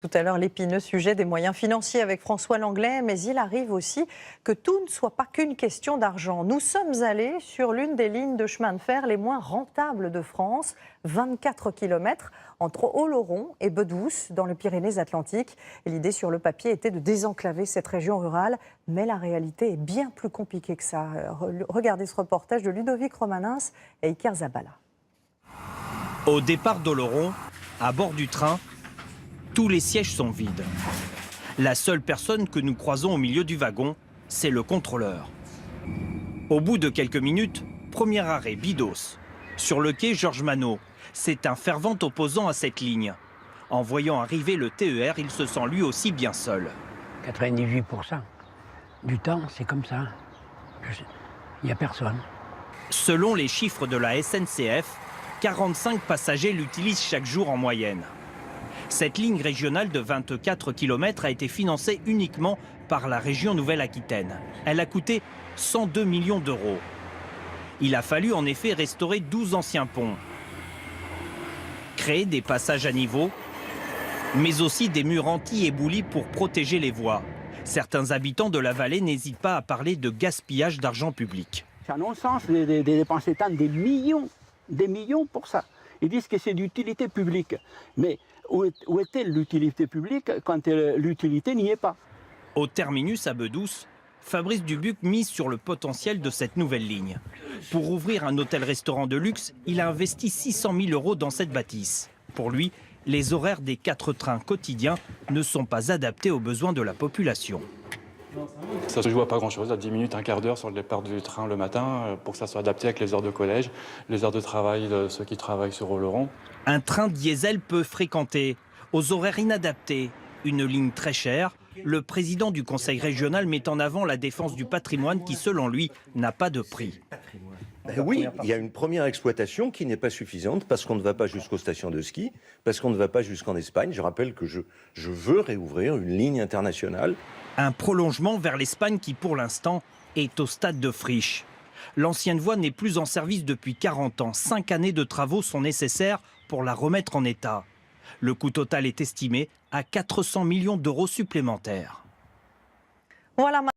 Tout à l'heure, l'épineux sujet des moyens financiers avec François Langlais, mais il arrive aussi que tout ne soit pas qu'une question d'argent. Nous sommes allés sur l'une des lignes de chemin de fer les moins rentables de France, 24 km entre Oloron et Bedouce, dans les Pyrénées-Atlantiques. Et l'idée sur le papier était de désenclaver cette région rurale, mais la réalité est bien plus compliquée que ça. Regardez ce reportage de Ludovic Romanins et Iker Zabala. Au départ d'Oloron, à bord du train, tous les sièges sont vides. La seule personne que nous croisons au milieu du wagon, c'est le contrôleur. Au bout de quelques minutes, premier arrêt, Bidos. Sur le quai Georges Manot, c'est un fervent opposant à cette ligne. En voyant arriver le TER, il se sent lui aussi bien seul. 98% du temps, c'est comme ça. Il n'y a personne. Selon les chiffres de la SNCF, 45 passagers l'utilisent chaque jour en moyenne. Cette ligne régionale de 24 km a été financée uniquement par la région Nouvelle-Aquitaine. Elle a coûté 102 millions d'euros. Il a fallu en effet restaurer 12 anciens ponts, créer des passages à niveau, mais aussi des murs anti-éboulis pour protéger les voies. Certains habitants de la vallée n'hésitent pas à parler de gaspillage d'argent public. C'est un non-sens de dépenser tant des millions pour ça. Ils disent que c'est d'utilité publique. Mais où est-elle l'utilité publique quand l'utilité n'y est pas? Au terminus à Bedouce, Fabrice Dubuc mise sur le potentiel de cette nouvelle ligne. Pour ouvrir un hôtel-restaurant de luxe, il a investi 600 000 euros dans cette bâtisse. Pour lui, les horaires des 4 trains quotidiens ne sont pas adaptés aux besoins de la population. Ça se joue à pas grand-chose, à 10 minutes, un quart d'heure sur le départ du train le matin, pour que ça soit adapté avec les heures de collège, les heures de travail de ceux qui travaillent sur Oloron. Un train diesel peut fréquenter, aux horaires inadaptés, une ligne très chère. Le président du conseil régional met en avant la défense du patrimoine qui, selon lui, n'a pas de prix. Oui, il y a une première exploitation qui n'est pas suffisante parce qu'on ne va pas jusqu'aux stations de ski, parce qu'on ne va pas jusqu'en Espagne. Je rappelle que je veux réouvrir une ligne internationale. Un prolongement vers l'Espagne qui, pour l'instant, est au stade de friche. L'ancienne voie n'est plus en service depuis 40 ans. 5 années de travaux sont nécessaires pour la remettre en état. Le coût total est estimé à 400 millions d'euros supplémentaires. Voilà.